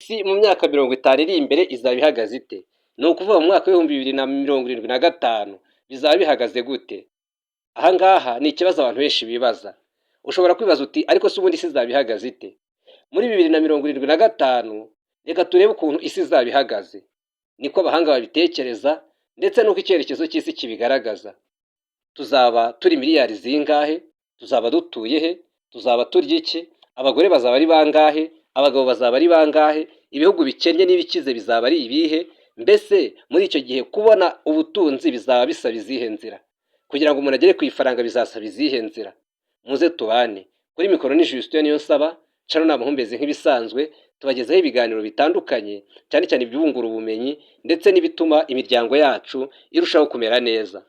isi mu myaka 50 iri imbere izaba ihagaze ite? Ni ukuvuga mu mwaka w'ibihumbi 2075 bizaba bihagaze gute? Aha ngaha ni ikibazo abantu benshi bibaza. Ushobora kwibaza uti ariko se ubundi isi izaba ihagaze ite? Muri 2075 reka turebe ukuntu isi izaba ihagaze. Niko abahanga babitekereza ndetse n'uko icyerekezo cy'isi kibigaragaza. Tuzaba turi miliyari zingahe? Tuzaba dutuye he? Tuzaba turya iki? Abagore bazaba ari bangahe? Abagabo bazaba ari bangahe? Ibihugu bikennye n'ibikize bizaba ari ibihe? Mbese muri icyo gihe kubona ubutunzi bizaba bisaba izihe nzira? Kugira ngo umuntu agere ku ifaranga bizasaba izihe nzira? Muze tubane. Kuri mikoro ni Justin Niyonsaba, cano ni amahumbezi nk'ibisanzwe, tubagezaho ibiganiro bitandukanye, cyane cyane ibyungura ubumenyi ndetse n'ibituma imiryango yacu irushaho kumera neza.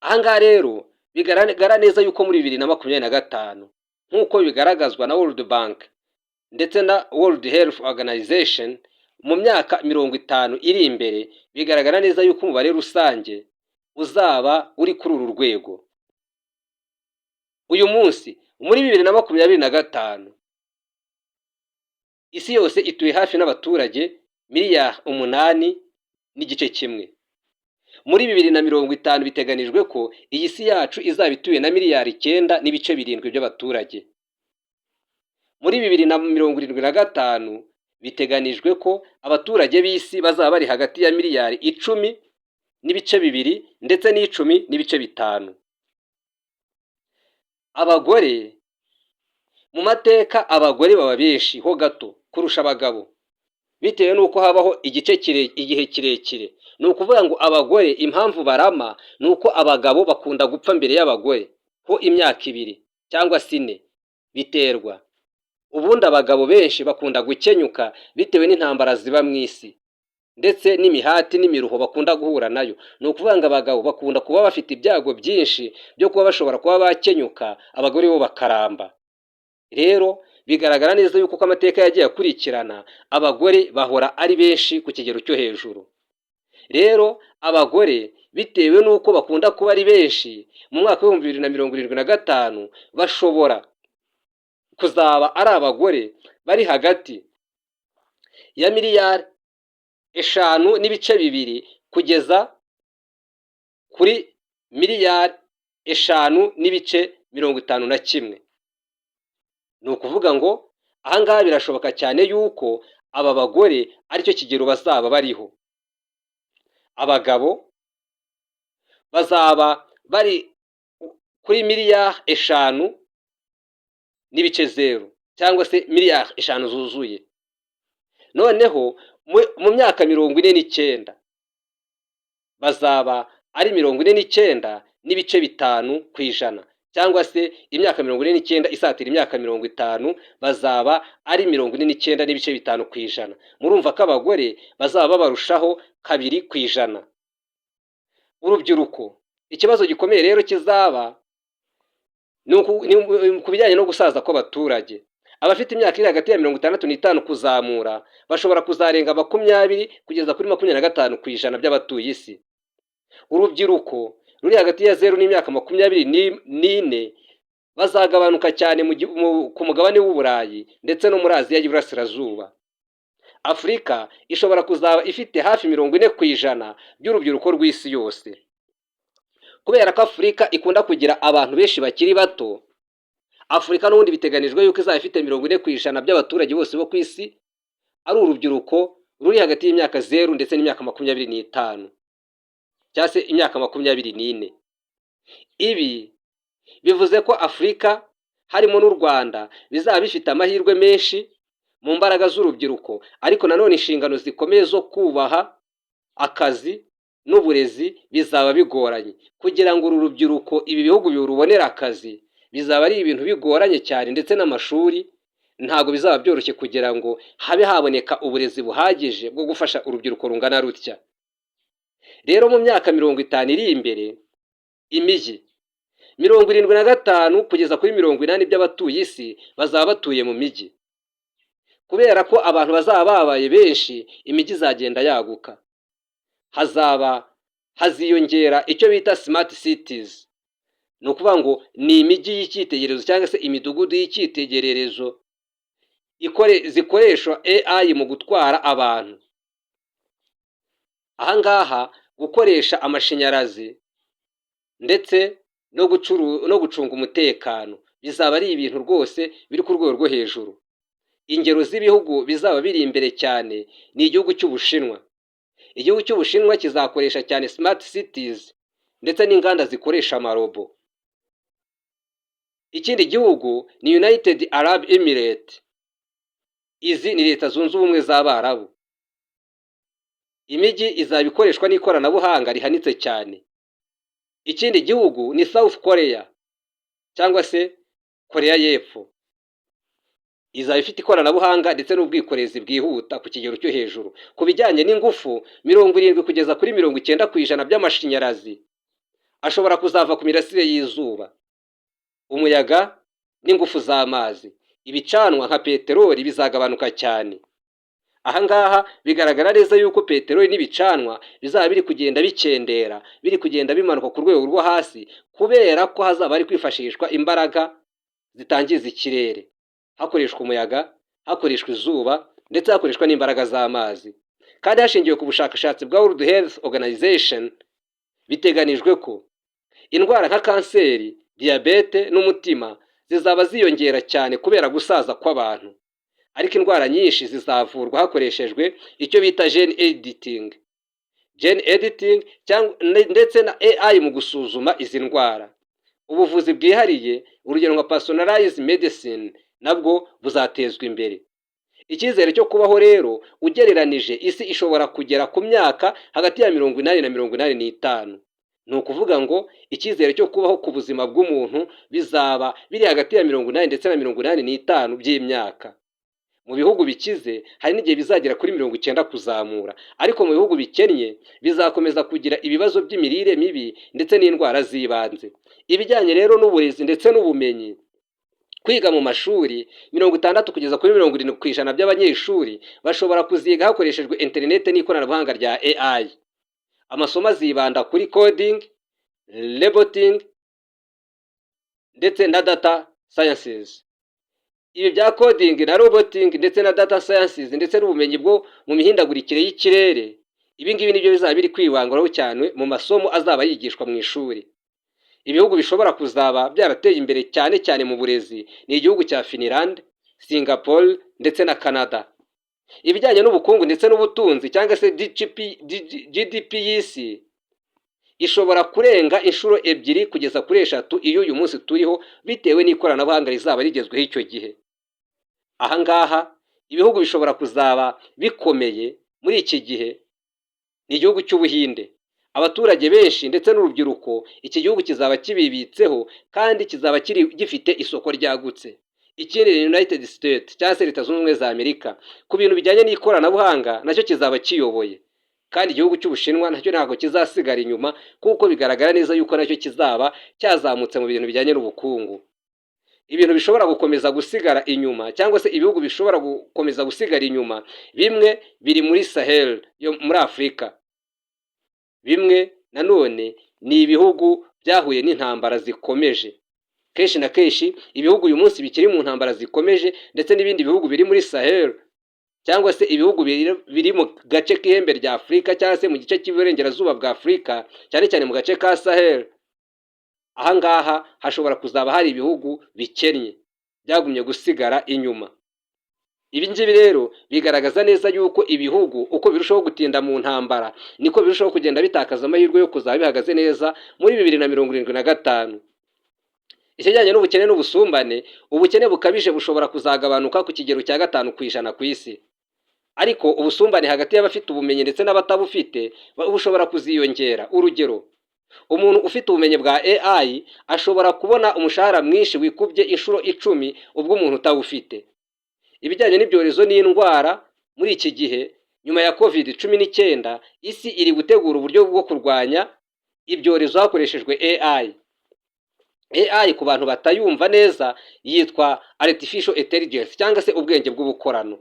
Aha ngaha rero bigaragara neza yuko muri 2025 nk'uko bigaragazwa na World Bank ndetse na World Health Organization, mu myaka 50 iri imbere bigaragara neza yuko umubare rusange uzaba uri kuri uru rwego. Uyu munsi muri 2025 isi yose ituye hafi n'abaturage miliyari 8.1. Muri 2050 biteganijwe ko iyi si yacu izaba ituye na miliyari 9.7 by'abaturage. Muri 2075 biteganijwe ko abaturage b'isi bazaba bari hagati ya miliyari 10.2 ndetse n'10.5. Abagore mu mateka, abagore baba benshi ho gato kurusha abagabo bitewe n'uko habaho igihe kirekire. Ni ukuvuga ngo abagore impamvu barama ni uko abagabo bakunda gupfa mbere y'abagore ho imyaka 2 cyangwa 4 biterwa. Ubundi abagabo benshi bakunda gukenyuka bitewe n'intambara ziba mu isi ndetse n'imihati n'imiruho bakunda guhura nayo. Ni ukuvuga ngo abagabo bakunda kuba bafite ibyago byinshi byo kuba bashobora kuba bakenyuka, abagore bo bakaramba. Rero bigaragara neza yuko amateka yagiye akurikirana, abagore bahora ari benshi ku kigero cyo hejuru. Rero abagore bitewe n'uko bakunda kuba ari benshi, mu mwaka wa 2075 bashobora kuzaba ari abagore bari hagati ya miliyari 5.2 kugeza kuri miliyari 5.51. Ni ukuvuga ngo aha ngaha birashoboka cyane yuko aba bagore aricyo kigero bazaba bariho. Abagabo bazaba bari kuri miliyari 5.0 cyangwa se miliyari 5 zuzuye. Noneho mu myaka 49 bazaba ari 49.5% cyangwa se imyaka 49 isatira imyaka 50 bazaba ari 49.5%. Murumva ko abagore bazaba babarushaho 2%. Urubyiruko, ikibazo gikomeye rero kizaba ni ku bijyanye no gusaza kw'abaturage. Abafite imyaka iri hagati ya 65 kuzamura bashobora kuzarenga 20 kugeza kuri 25% by'abatuye isi. Urubyiruko ruri hagati ya 0 n'imyaka 24 bazagabanuka cyane ku mugabane w'Uburayi ndetse no muri Aziya y'Iburasirazuba. Afurika ishobora kuzaba ifite hafi 40% by'urubyiruko rw'isi yose. Kubera ko Afurika ikunda kugira abantu benshi bakiri bato, Afurika n'ubundi biteganijwe yuko izaba ifite 40% by'abaturage bose bo ku isi ari urubyiruko ruri hagati y'imyaka 0 ndetse n'imyaka 25 cyangwa se imyaka 24. Ibi bivuze ko Afurika harimo n'u Rwanda bizaba bifite amahirwe menshi mu mbaraga z'urubyiruko, ariko nanone inshingano zikomeye zo kubaha akazi n'uburezi bizaba bigoranye. Kugira ngo uru rubyiruko ibi bihugu birubonera akazi bizaba ari ibintu bigoranye cyane, ndetse n'amashuri ntago bizaba byoroshye kugira ngo habe haboneka uburezi buhagije bwo gufasha urubyiruko rungana rutya. Rero mu myaka 50 iri imbere, imijyi 75 kugeza kuri 80 by'abatuye isi bazaba batuye mu mijyi. Kubera ko abantu bazaba babaye benshi, imijyi izagenda yaguka, haziyongera icyo bita smart cities. Ni ukuvuga ngo ni imijyi y'icyitegererezo cyangwa se imidugudu y'icyitegererezo zikoresha AI mu gutwara abantu. Ahangaha gukoresha amashanyarazi ndetse no gucunga umutekano bizaba ari ibintu rwose biri ku rwego rwo hejuru. Ingero z'ibihugu bizaba biri imbere cyane ni igihugu cy'Ubushinwa. Igihugu cy'Ubushinwa kizakoresha cyane smart cities ndetse n'inganda zikoresha amarobo. Ikindi gihugu ni United Arab Emirates. Izi ni Leta Zunze Ubumwe z'Abarabu. Imijyi izaba ikoreshwa n'ikoranabuhanga rihanitse cyane. Ikindi gihugu ni South Korea cyangwa se Korea y'Epfo. Izaba ifite ikoranabuhanga ndetse n'ubwikorezi bwihuta ku kigero cyo hejuru. Ku bijyanye n'ingufu, 70 kugeza kuri 90% by'amashanyarazi ashobora kuzava ku mirasire y'izuba, umuyaga n'ingufu z'amazi. Ibicanwa nka peteroli bizagabanuka cyane. Ahangaha bigaragara neza yuko peteroli n'ibicanwa bizaba biri kugenda bikendera, biri kugenda bimanuka ku rwego rwo hasi, kubera ko hazaba ari kwifashishwa imbaraga zitangiza ikirere, hakoreshwa umuyaga, hakoreshwa izuba ndetse hakoreshwa n'imbaraga z'amazi. Kandi hashingiwe ku bushakashatsi bwa World Health Organization, biteganijwe ko indwara nka kanseri, diyabete n'umutima zizaba ziyongera cyane kubera gusaza kw'abantu. Ariko indwara nyinshi zizavurwa hakoreshejwe icyo bita gene editing. Gene editing ndetse na AI mu gusuzuma izi ndwara. Ubuvuzi bwihariye, urugero nka personalized medicine, nabwo buzatezwa imbere. Icyizere cyo kubaho rero ugereranije, isi ishobora kugera ku myaka hagati ya 80 na 85. Ni ukuvuga ngo icyizere cyo kubaho ku buzima bw'umuntu bizaba biri hagati ya 80 ndetse na 85 by'imyaka. Mu bihugu bikize hari n'igihe bizagera kuri 90 kuzamura, ariko mu bihugu bikennye bizakomeza kugira ibibazo by'imirire mibi ndetse n'indwara z'ibanze. Ibijyanye rero n'uburezi ndetse n'ubumenyi, kwiga mu mashuri 60 kugeza kuri 70% by'abanyeshuri bashobora kuziga hakoreshejwe internet n'ikoranabuhanga rya AI. Amasomo azibanda kuri coding, roboting ndetse na data sciences. Ibi bya coding na roboting ndetse na data sciences ndetse n'ubumenyi bwo mu mihindagurikire y'ikirere, ibi ngibi nibyo bizaba biri kwibangwaho cyane mu masomo azaba yigishwa mu ishuri. Ibihugu bishobora kuzaba byarateye imbere cyane cyane mu burezi ni igihugu cya Finland, Singapore ndetse na Canada. Ibijyanye n'ubukungu ndetse n'ubutunzi cyangwa se GDP y'isi ishobora kurenga inshuro 2 kugeza kuri 3 iyo uyu munsi turiho, bitewe n'ikoranabuhanga rizaba rigezweho icyo gihe. Ahangaha ibihugu bishobora kuzaba bikomeye muri iki gihe ni igihugu cy'Ubuhinde. Abaturage benshi ndetse n'urubyiruko, iki gihugu kizaba kibibitseho kandi kizaba gifite isoko ryagutse. Ikindi ni United States cyangwa se Leta Zunze Ubumwe za Amerika, ku bintu bijyanye n'ikoranabuhanga nacyo kizaba kiyoboye. Kandi igihugu cy'Ubushinwa nacyo ntabwo kizasigara inyuma, kuko bigaragara neza yuko nacyo kizaba cyazamutse mu bintu bijyanye n'ubukungu. Ibintu bishobora gukomeza gusigara inyuma cyangwa se ibihugu bishobora gukomeza gusigara inyuma, bimwe biri muri Sahel yo muri Afurika. Bimwe nanone ni ibihugu byahuye n'intambara zikomeje. Kenshi na kenshi ibihugu uyu munsi bikiri mu ntambara zikomeje, ndetse n'ibindi bihugu biri muri Sahel cyangwa se ibihugu biri mu gace k'ihembe rya Afurika cyangwa se mu gice cy'iburengerazuba bwa Afurika, cyane cyane mu gace ka Sahel. Ahangaha hashobora kuzaba hari ibihugu bikennye byagumye gusigara inyuma. Ibi ngibi rero bigaragaza neza yuko ibihugu uko birushaho gutinda mu ntambara niko birushaho kugenda bitakaza amahirwe yo kuzaba bihagaze neza muri 2075. Ikijyanye n'ubukene n'ubusumbane, ubukene bukabije bushobora kuzagabanuka ku kigero cya 5% ku isi. Ariko ubusumbane hagati y'abafite ubumenyi ndetse n'abatabufite bushobora kuziyongera. Urugero, umuntu ufite ubumenyi bwa AI ashobora kubona umushahara mwinshi wikubye inshuro 10 ubwo umuntu utawufite. Ibijyanye n'ibyorezo n'indwara muri iki gihe nyuma ya COVID-19, isi iri gutegura uburyo bwo kurwanya ibyorezo hakoreshejwe AI. AI ku bantu batayumva neza yitwa artificial intelligence cyangwa se ubwenge bw'ubukorano.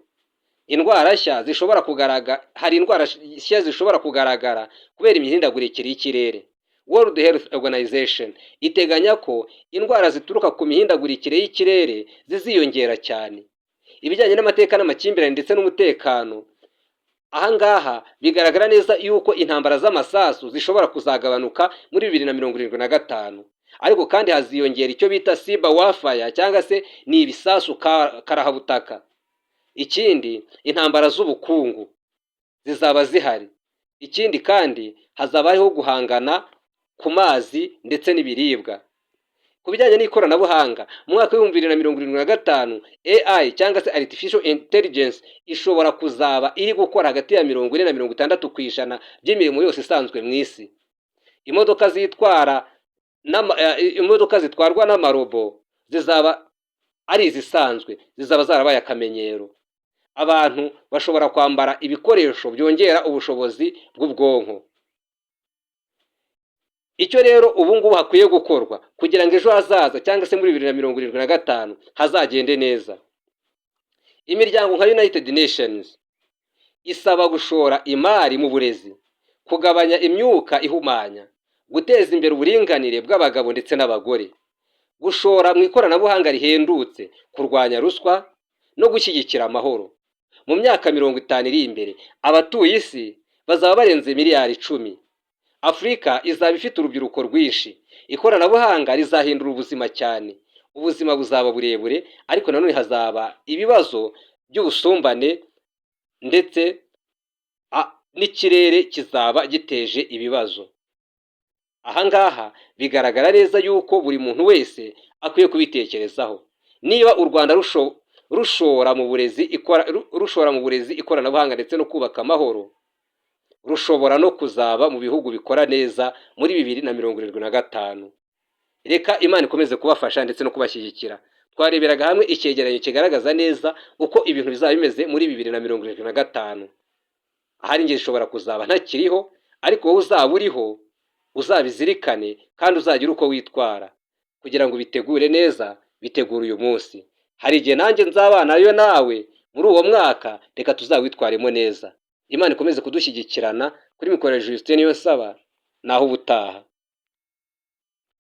Indwara nshya zishobora kugaragara, hari indwara nshya zishobora kugaragara kubera imihindagurikire y'ikirere. World Health Organization iteganya ko indwara zituruka ku mihindagurikire y'ikirere ziziyongera cyane. ibijyanye n'amateka n'amakimbirane ndetse n'umutekano, ahangaha bigaragara neza yuko intambara z'amasasu zishobora kuzagabanuka muri 2075, ariko kandi haziyongera icyo bita cyber warfare cyangwa se ni ibisasu karahabutaka. Ikindi, intambara z'ubukungu zizaba zihari. Ikindi kandi hazabaho guhangana ku mazi ndetse n'ibiribwa. Ku bijyanye n'ikoranabuhanga, mu mwaka wa 2075 AI cyangwa se artificial intelligence ishobora kuzaba iri gukora hagati ya 40 na 60% by'imirimo yose isanzwe mu isi. Imodoka zitwarwa n'amarobo zizaba ari izisanzwe, zizaba zarabaye akamenyero. Abantu bashobora kwambara ibikoresho byongera ubushobozi bw'ubwonko. Icyo rero ubu ngubu hakwiye gukorwa kugira ngo ejo hazaza cyangwa se muri 2075 hazagende neza. Imiryango nka United Nations isaba gushora imari mu burezi, kugabanya imyuka ihumanya, guteza imbere uburinganire bw'abagabo ndetse n'abagore, gushora mu ikoranabuhanga rihendutse, kurwanya ruswa no gushyigikira amahoro. Mu myaka 50 iri imbere, abatuye isi bazaba barenze miliyari 10. Afurika izaba ifite urubyiruko rwinshi. Ikoranabuhanga rizahindura ubuzima cyane. Ubuzima buzaba burebure, ariko nanone hazaba ibibazo by'ubusumbane ndetse n'ikirere kizaba giteje ibibazo. Ahangaha bigaragara neza yuko buri muntu wese akwiye kubitekerezaho. Niba u Rwanda rushora mu burezi ikoranabuhanga ndetse no kubaka amahoro, rushobora no kuzaba mu bihugu bikora neza muri 2075. Reka Imana ikomeze kubafasha ndetse no kubashyigikira. Twareberaga hamwe icyegeranyo kigaragaza neza uko ibintu bizaba bimeze muri 2075. Ahari ngiye ishobora kuzaba ntakiriho, ariko wowe uzaba uriho uzabizirikane kandi uzagira uko witwara kugira ngo bitegure neza, bitegure uyu munsi. Hari igihe nanjye nzabanayo nawe muri uwo mwaka, reka tuzawitwaremo neza. Imana ikomeze kudushyigikirana. Kuri mikoro Justin Niyonsaba, naho ubutaha.